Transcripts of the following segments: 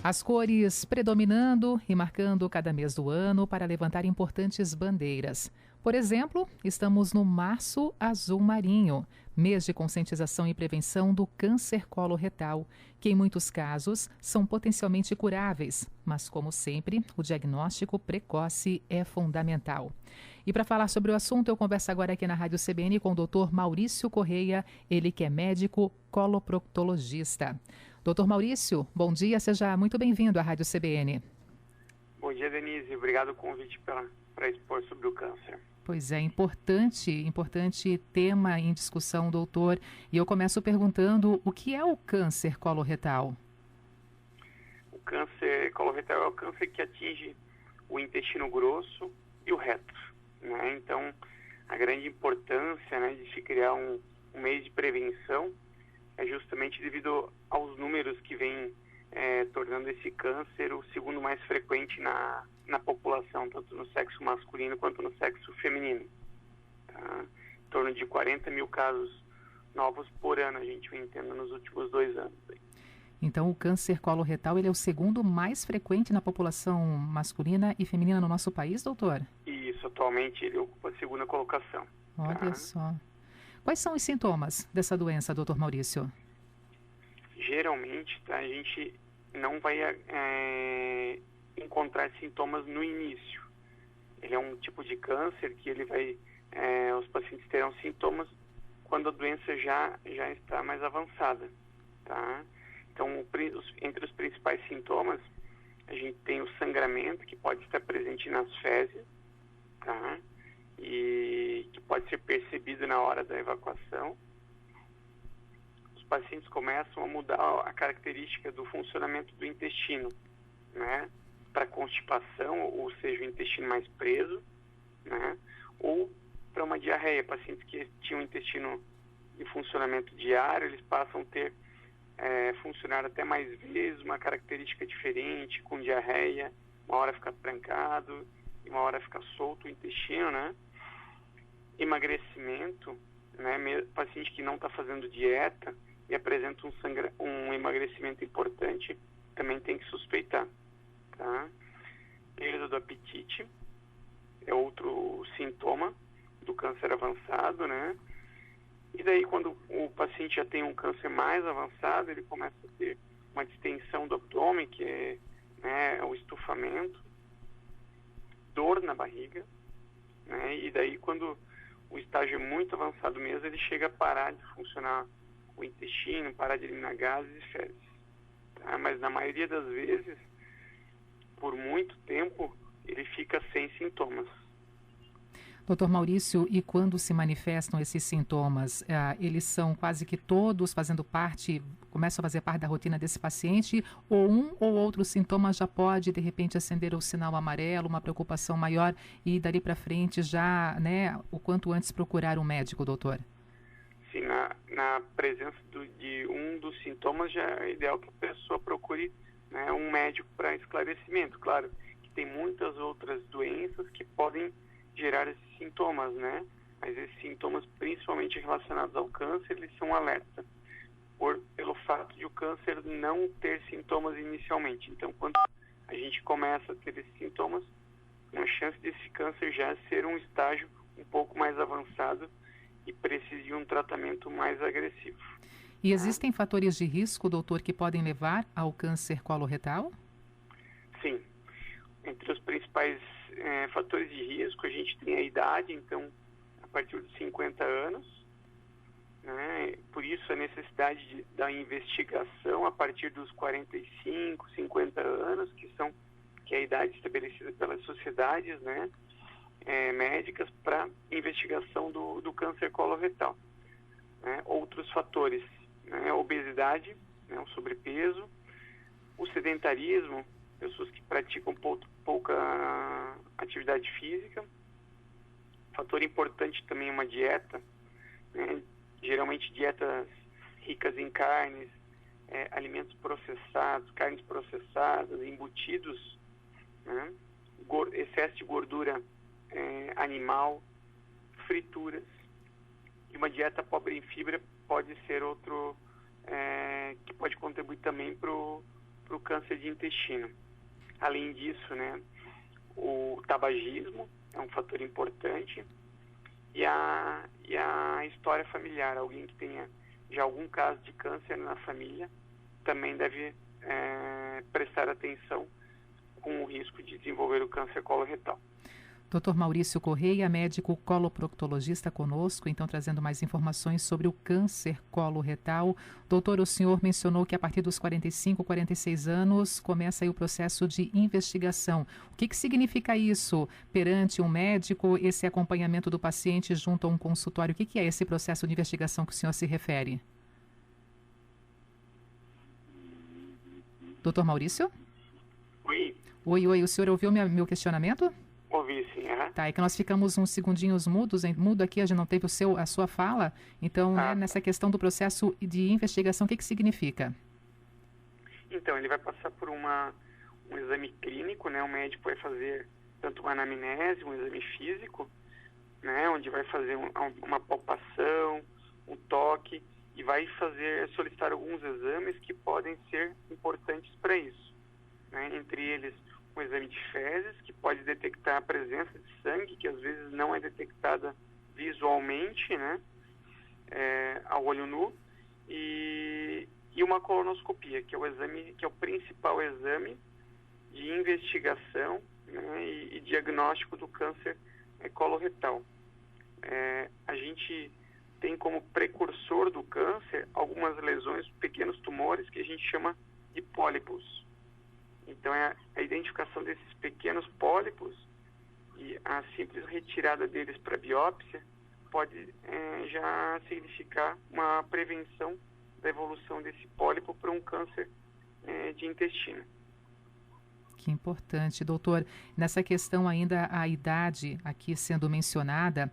As cores predominando e marcando cada mês do ano para levantar importantes bandeiras. Por exemplo, estamos no Março Azul Marinho, mês de conscientização e prevenção do câncer coloretal, que em muitos casos são potencialmente curáveis, mas como sempre, o diagnóstico precoce é fundamental. E para falar sobre o assunto, eu converso agora aqui na Rádio CBN com o Dr. Maurício Correia, ele que é médico coloproctologista. Doutor Maurício, bom dia, seja muito bem-vindo à Rádio CBN. Bom dia, Denise. Obrigado pelo convite para expor sobre o câncer. Pois é, importante tema em discussão, doutor. E eu começo perguntando o que é o câncer coloretal? O câncer coloretal é o câncer que atinge o intestino grosso e o reto, né? Então, a grande importância, né, de se criar um meio de prevenção é justamente devido aos números que vêm tornando esse câncer o segundo mais frequente na população, tanto no sexo masculino quanto no sexo feminino. Tá? Em torno de 40 mil casos novos por ano a gente vem tendo nos últimos 2 anos. Então o câncer coloretal ele é o segundo mais frequente na população masculina e feminina no nosso país, doutor? Isso, atualmente ele ocupa a segunda colocação. Olha só. Quais são os sintomas dessa doença, doutor Maurício? Geralmente, tá, a gente não vai encontrar sintomas no início. Ele é um tipo de câncer que ele vai, os pacientes terão sintomas quando a doença já está mais avançada, tá? Então, entre os principais sintomas, a gente tem o sangramento, que pode estar presente nas fezes, tá? E que pode ser percebido na hora da evacuação. Os pacientes começam a mudar a característica do funcionamento do intestino, né, para constipação, ou seja, o intestino mais preso, né, ou para uma diarreia. Pacientes que tinham o intestino em funcionamento diário, eles passam a ter funcionar até mais vezes, uma característica diferente, com diarreia, uma hora fica trancado e uma hora fica solto o intestino, né? Emagrecimento, né? Paciente que não está fazendo dieta e apresenta um emagrecimento importante, também tem que suspeitar, tá? Perda do apetite é outro sintoma do câncer avançado, né? E daí, quando o paciente já tem um câncer mais avançado, ele começa a ter uma distensão do abdômen, que é, né, o estufamento, dor na barriga, né? E daí, quando o estágio é muito avançado mesmo, ele chega a parar de funcionar o intestino, parar de eliminar gases e fezes, tá? Mas na maioria das vezes, por muito tempo, ele fica sem sintomas. Doutor Maurício, e quando se manifestam esses sintomas, eles são quase que todos começam a fazer parte da rotina desse paciente, ou um ou outro sintoma já pode, de repente, acender o sinal amarelo, uma preocupação maior, e dali para frente já, né, o quanto antes procurar um médico, doutor? Sim, na presença de um dos sintomas, já é ideal que a pessoa procure, né, um médico para esclarecimento. Claro que tem muitas outras doenças que podem gerar esses sintomas, né? Mas esses sintomas, principalmente relacionados ao câncer, eles são alerta pelo fato de o câncer não ter sintomas inicialmente. Então, quando a gente começa a ter esses sintomas, a chance desse câncer já ser um estágio um pouco mais avançado e precisa de um tratamento mais agressivo. E existem fatores de risco, doutor, que podem levar ao câncer coloretal? Sim. Entre os principais fatores de risco, a gente tem a idade, então, a partir dos 50 anos, né? Por isso a necessidade da investigação a partir dos 45, 50 anos, que é a idade estabelecida pelas sociedades, né, médicas para investigação do câncer coloretal. Né? Outros fatores, né, a obesidade, né, o sobrepeso, o sedentarismo, pessoas que praticam pouca atividade física. Fator importante também é uma dieta, né? Geralmente dietas ricas em carnes, alimentos processados, carnes processadas, embutidos, né? Excesso de gordura animal, frituras. E uma dieta pobre em fibra pode ser outro que pode contribuir também para o para o câncer de intestino. Além disso, né, o tabagismo é um fator importante e a história familiar. Alguém que tenha já algum caso de câncer na família também deve prestar atenção com o risco de desenvolver o câncer coloretal. Dr. Maurício Correia, médico coloproctologista conosco, então trazendo mais informações sobre o câncer coloretal. Doutor, o senhor mencionou que a partir dos 45, 46 anos começa aí o processo de investigação. O que significa isso perante um médico, esse acompanhamento do paciente junto a um consultório? O que é esse processo de investigação que o senhor se refere? Doutor Maurício? Oi. Oi, o senhor ouviu meu questionamento? Ouvi, sim. Tá, é que nós ficamos uns segundinhos mudo aqui, a gente não teve a sua fala. Então, né, nessa questão do processo de investigação, o que significa? Então, ele vai passar por um exame clínico, né? O médico vai fazer tanto uma anamnese, um exame físico, né? Onde vai fazer uma palpação, um toque e vai solicitar alguns exames que podem ser importantes para isso, né? Entre eles, um exame de fezes, que pode detectar a presença de sangue, que às vezes não é detectada visualmente, né, ao olho nu, e uma colonoscopia, que é o principal exame de investigação, né, e diagnóstico do câncer coloretal. A gente tem como precursor do câncer algumas lesões, pequenos tumores, que a gente chama de pólipos. Então, a identificação desses pequenos pólipos e a simples retirada deles para biópsia pode já significar uma prevenção da evolução desse pólipo para um câncer de intestino. Que importante, doutor. Nessa questão ainda, a idade aqui sendo mencionada,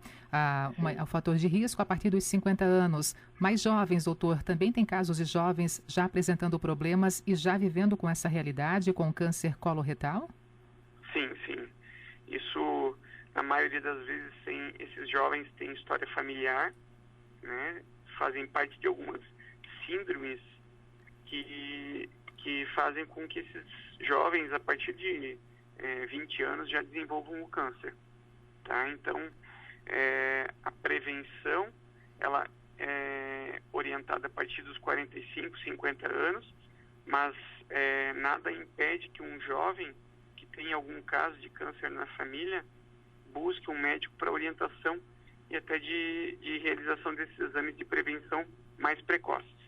o fator de risco a partir dos 50 anos. Mais jovens, doutor, também tem casos de jovens já apresentando problemas e já vivendo com essa realidade, com câncer coloretal? Sim. Isso, na maioria das vezes, esses jovens têm história familiar, né? Fazem parte de algumas síndromes que fazem com que esses jovens, a partir de 20 anos, já desenvolvam o câncer. Tá? Então, a prevenção, ela é orientada a partir dos 45, 50 anos, mas nada impede que um jovem que tenha algum caso de câncer na família busque um médico para orientação e até de realização desses exames de prevenção mais precoces.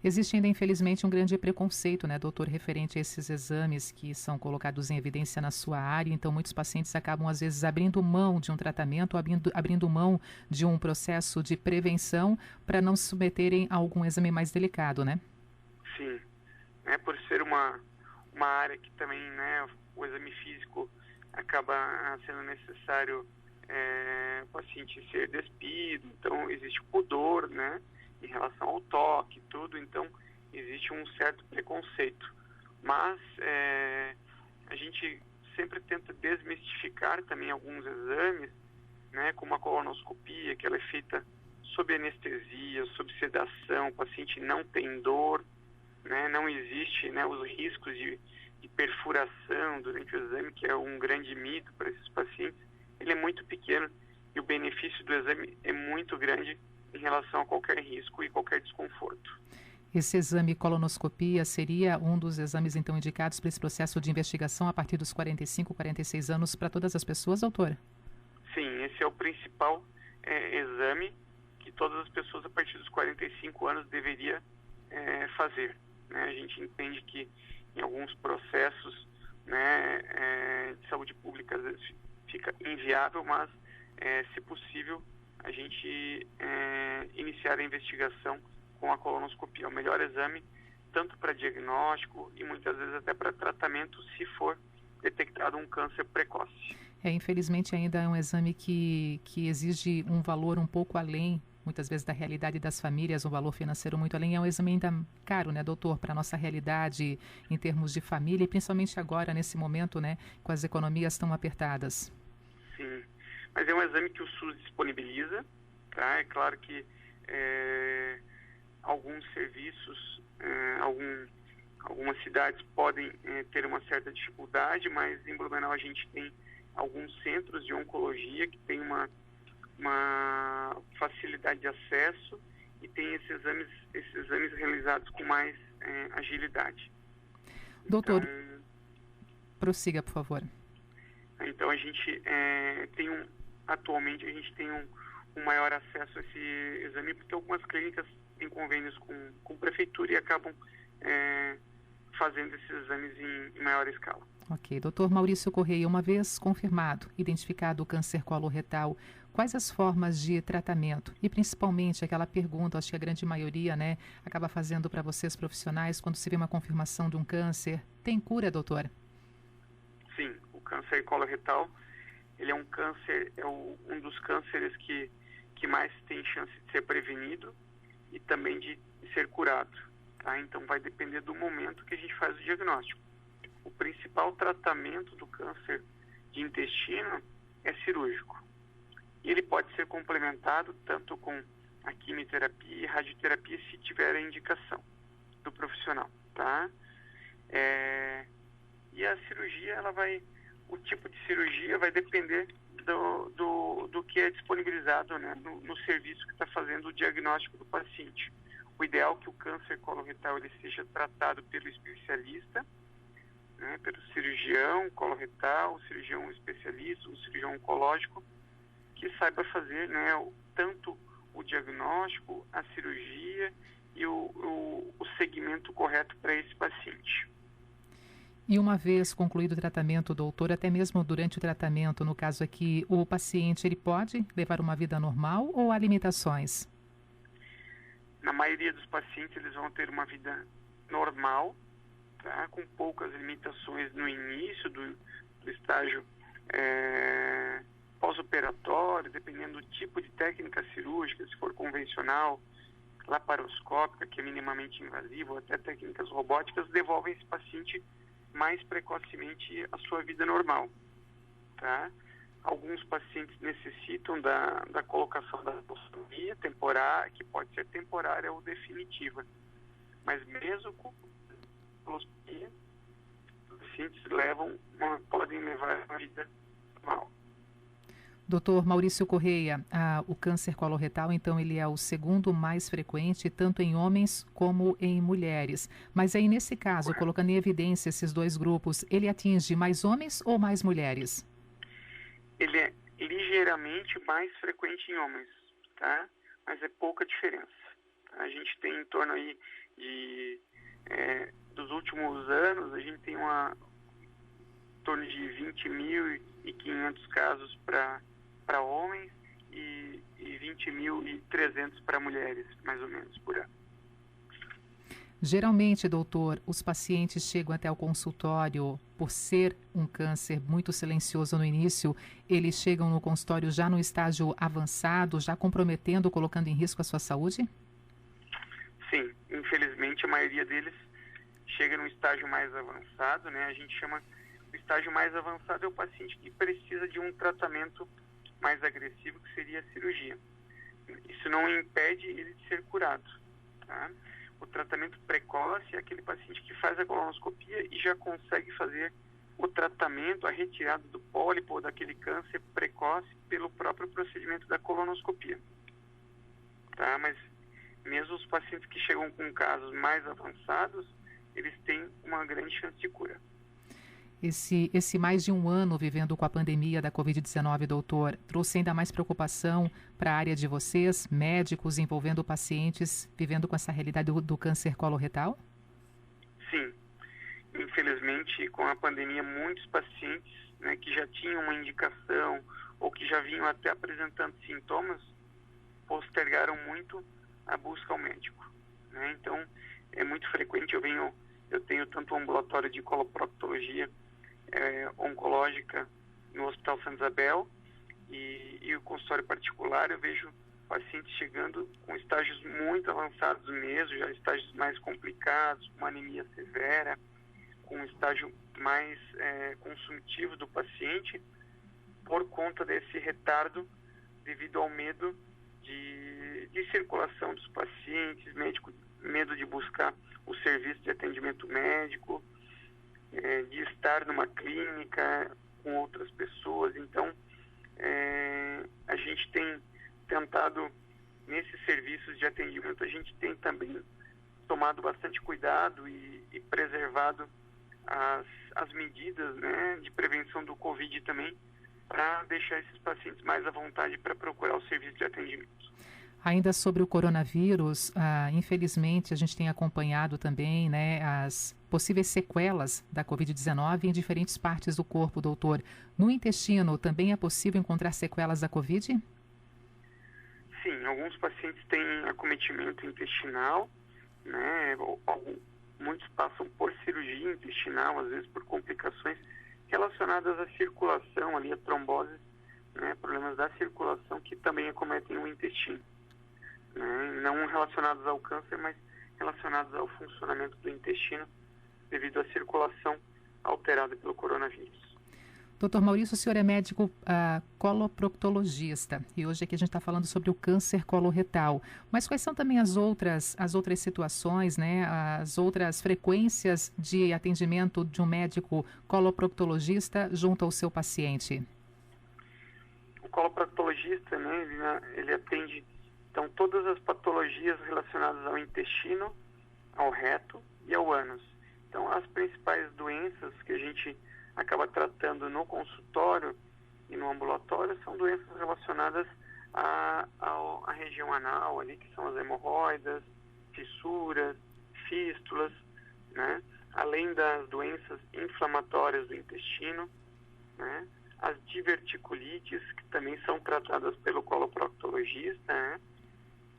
Existe ainda, infelizmente, um grande preconceito, né, doutor, referente a esses exames que são colocados em evidência na sua área. Então, muitos pacientes acabam, às vezes, abrindo mão de um tratamento, abrindo mão de um processo de prevenção para não se submeterem a algum exame mais delicado, né? Sim. Por ser uma área que também, né, o exame físico acaba sendo necessário o paciente ser despido. Então, existe o pudor, né, em relação ao toque e tudo, então existe um certo preconceito. Mas a gente sempre tenta desmistificar também alguns exames, né, como a colonoscopia, que ela é feita sob anestesia, sob sedação, o paciente não tem dor, né, não existe, né, os riscos de perfuração durante o exame, que é um grande mito para esses pacientes. Ele é muito pequeno e o benefício do exame é muito grande em relação a qualquer risco e qualquer desconforto. Esse exame colonoscopia seria um dos exames, então, indicados para esse processo de investigação a partir dos 45, 46 anos para todas as pessoas, doutor? Sim, esse é o principal exame que todas as pessoas a partir dos 45 anos deveria fazer. Né? A gente entende que em alguns processos, né, de saúde pública às vezes fica inviável, mas se possível a gente iniciar a investigação com a colonoscopia. É o melhor exame, tanto para diagnóstico e muitas vezes até para tratamento, se for detectado um câncer precoce. Infelizmente ainda é um exame que exige um valor um pouco além, muitas vezes, da realidade das famílias, um valor financeiro muito além. É um exame ainda caro, né, doutor, para a nossa realidade em termos de família e principalmente agora, nesse momento, né, com as economias tão apertadas. Sim. Mas é um exame que o SUS disponibiliza, tá? É claro que alguns serviços, Algumas cidades podem ter uma certa dificuldade, mas em Blumenau a gente tem alguns centros de oncologia que tem uma facilidade de acesso e tem esses exames realizados com mais agilidade. Doutor, prossiga, por favor. Então a gente atualmente a gente tem um maior acesso a esse exame, porque algumas clínicas têm convênios com prefeitura e acabam fazendo esses exames em maior escala. Ok. Doutor Maurício Correia, uma vez confirmado, identificado o câncer coloretal, quais as formas de tratamento? E principalmente aquela pergunta, acho que a grande maioria, acaba fazendo para vocês profissionais, quando se vê uma confirmação de um câncer, tem cura, doutor? Sim, o câncer coloretal, ele é um câncer, um dos cânceres que mais tem chance de ser prevenido e também de ser curado. Tá? Então vai depender do momento que a gente faz o diagnóstico. O principal tratamento do câncer de intestino é cirúrgico. E ele pode ser complementado tanto com a quimioterapia e radioterapia, se tiver a indicação do profissional. Tá? E a cirurgia, o tipo de cirurgia vai depender do que é disponibilizado, no serviço que está fazendo o diagnóstico do paciente. O ideal é que o câncer coloretal ele seja tratado pelo especialista, pelo cirurgião coloretal, o cirurgião especialista, o cirurgião oncológico, que saiba fazer tanto o diagnóstico, a cirurgia e o segmento correto para esse paciente. E uma vez concluído o tratamento, doutor, até mesmo durante o tratamento, no caso aqui, o paciente ele pode levar uma vida normal ou há limitações? Na maioria dos pacientes, eles vão ter uma vida normal, tá? Com poucas limitações no início do estágio pós-operatório, dependendo do tipo de técnica cirúrgica, se for convencional, laparoscópica, que é minimamente invasiva, ou até técnicas robóticas, devolvem esse paciente mais precocemente a sua vida normal. Tá? Alguns pacientes necessitam da colocação da colostomia temporária, que pode ser temporária ou definitiva. Mas mesmo com colostomia, os pacientes podem levar uma vida normal. Doutor Maurício Correia, o câncer coloretal, então, ele é o segundo mais frequente, tanto em homens como em mulheres. Mas aí, nesse caso, colocando em evidência esses dois grupos, ele atinge mais homens ou mais mulheres? Ele é ligeiramente mais frequente em homens, tá? Mas é pouca diferença. A gente tem em torno aí dos últimos anos, a gente tem em torno de 20.500 casos para homens e 20.300 para mulheres, mais ou menos, por ano. Geralmente, doutor, os pacientes chegam até o consultório, por ser um câncer muito silencioso no início, eles chegam no consultório já no estágio avançado, já comprometendo, colocando em risco a sua saúde? Sim, infelizmente a maioria deles chega num estágio mais avançado, A gente chama, o estágio mais avançado é o paciente que precisa de um tratamento mais agressivo, que seria a cirurgia. Isso não impede ele de ser curado, tá? O tratamento precoce é aquele paciente que faz a colonoscopia e já consegue fazer o tratamento, a retirada do pólipo ou daquele câncer precoce pelo próprio procedimento da colonoscopia. Tá? Mas mesmo os pacientes que chegam com casos mais avançados, eles têm uma grande chance de cura. Esse mais de um ano vivendo com a pandemia da Covid-19, doutor, trouxe ainda mais preocupação para a área de vocês, médicos, envolvendo pacientes vivendo com essa realidade do câncer coloretal? Sim. Infelizmente, com a pandemia, muitos pacientes que já tinham uma indicação ou que já vinham até apresentando sintomas, postergaram muito a busca ao médico. Então, é muito frequente, eu tenho tanto um ambulatório de coloproctologia oncológica no Hospital Santa Isabel e o consultório particular, eu vejo pacientes chegando com estágios muito avançados mesmo, já estágios mais complicados, com uma anemia severa, com um estágio mais consumitivo do paciente, por conta desse retardo devido ao medo de circulação dos pacientes, medo de buscar o serviço de atendimento médico, de estar numa clínica com outras pessoas. Então, a gente tem tentado, nesses serviços de atendimento, a gente tem também tomado bastante cuidado e preservado as medidas, né, de prevenção do Covid também, para deixar esses pacientes mais à vontade para procurar o serviço de atendimento. Ainda sobre o coronavírus, infelizmente a gente tem acompanhado também, né, as possíveis sequelas da Covid-19 em diferentes partes do corpo, doutor. No intestino também é possível encontrar sequelas da Covid? Sim, alguns pacientes têm acometimento intestinal, né, muitos passam por cirurgia intestinal, às vezes por complicações relacionadas à circulação, ali, a tromboses, né, problemas da circulação que também acometem o intestino. Não relacionados ao câncer, mas relacionados ao funcionamento do intestino devido à circulação alterada pelo coronavírus. Doutor Maurício, o senhor é médico coloproctologista e hoje aqui a gente está falando sobre o câncer coloretal. Mas quais são também as outras situações, né, as outras frequências de atendimento de um médico coloproctologista junto ao seu paciente? O coloproctologista, né, ele atende então todas as patologias relacionadas ao intestino, ao reto e ao ânus. Então as principais doenças que a gente acaba tratando no consultório e no ambulatório são doenças relacionadas à região anal, ali, que são as hemorroidas, fissuras, fístulas, né? Além das doenças inflamatórias do intestino, né? As diverticulites, que também são tratadas pelo coloproctologista, né?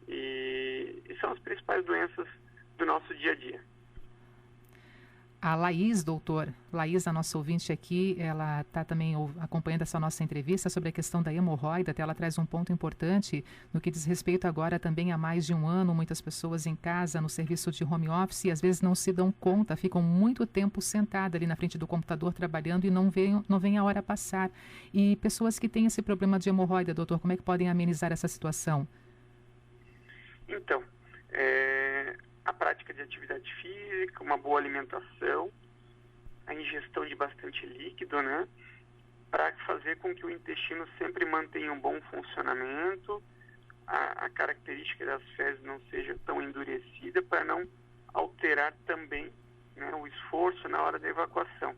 E são as principais doenças do nosso dia a dia. A Laís, doutor, Laís, a nossa ouvinte aqui, ela está também acompanhando essa nossa entrevista sobre a questão da hemorroida, até ela traz um ponto importante no que diz respeito agora também há mais de um ano, muitas pessoas em casa, no serviço de home office, e às vezes não se dão conta, ficam muito tempo sentadas ali na frente do computador trabalhando e não vem a hora passar. E pessoas que têm esse problema de hemorroida, doutor, como é que podem amenizar essa situação? Então, a prática de atividade física, uma boa alimentação, a ingestão de bastante líquido, né, para fazer com que o intestino sempre mantenha um bom funcionamento, a característica das fezes não seja tão endurecida, para não alterar também, né, o esforço na hora da evacuação.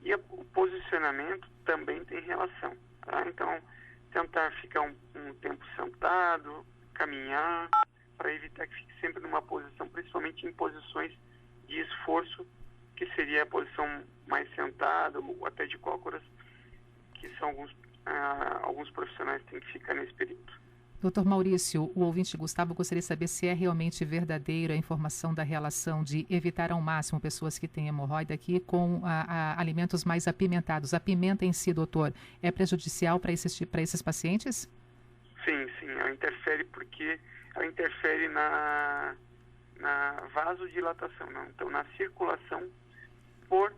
E o posicionamento também tem relação, tá? Então, tentar ficar um tempo sentado, caminhar, para evitar que fique sempre numa posição, principalmente em posições de esforço, que seria a posição mais sentada ou até de cócoras, que são alguns profissionais que têm que ficar nesse período. Doutor Maurício, o ouvinte Gustavo gostaria de saber se é realmente verdadeira a informação da relação de evitar ao máximo pessoas que têm hemorroida aqui com alimentos mais apimentados. A pimenta em si, doutor, é prejudicial para esses pacientes? Sim, ela interfere porque ela interfere na vasodilatação, não? Então na circulação, por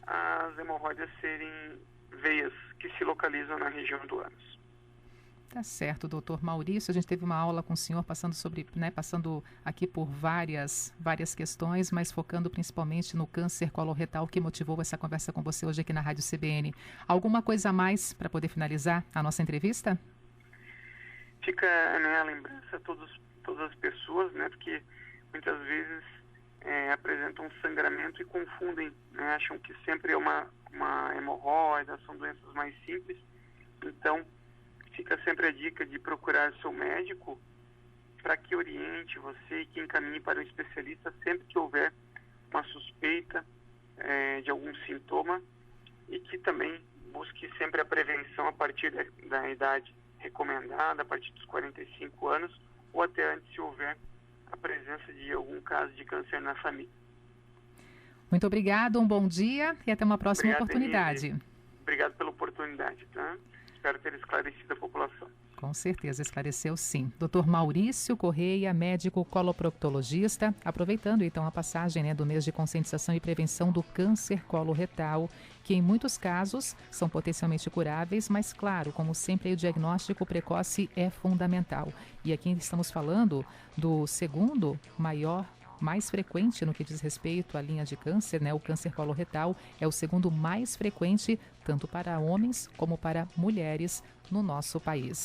as hemorroidas serem veias que se localizam na região do ânus. Tá certo, doutor Maurício. A gente teve uma aula com o senhor passando aqui por várias questões, mas focando principalmente no câncer coloretal, que motivou essa conversa com você hoje aqui na Rádio CBN. Alguma coisa a mais para poder finalizar a nossa entrevista? Fica, né, a lembrança a todas as pessoas, né, porque muitas vezes apresentam um sangramento e confundem, né, acham que sempre é uma hemorroida, são doenças mais simples. Então, fica sempre a dica de procurar seu médico para que oriente você e que encaminhe para o especialista sempre que houver uma suspeita de algum sintoma, e que também busque sempre a prevenção a partir da idade recomendada, a partir dos 45 anos, ou até antes, se houver a presença de algum caso de câncer na família. Muito obrigado, um bom dia e até uma próxima oportunidade. Denise. Obrigado pela oportunidade, tá? Espero ter esclarecido a população. Com certeza, esclareceu sim. Dr. Maurício Correia, médico coloproctologista, aproveitando então a passagem, né, do mês de conscientização e prevenção do câncer coloretal, que em muitos casos são potencialmente curáveis, mas claro, como sempre, o diagnóstico precoce é fundamental. E aqui estamos falando do segundo maior mais frequente no que diz respeito à linha de câncer, né? O câncer coloretal é o segundo mais frequente, tanto para homens como para mulheres no nosso país.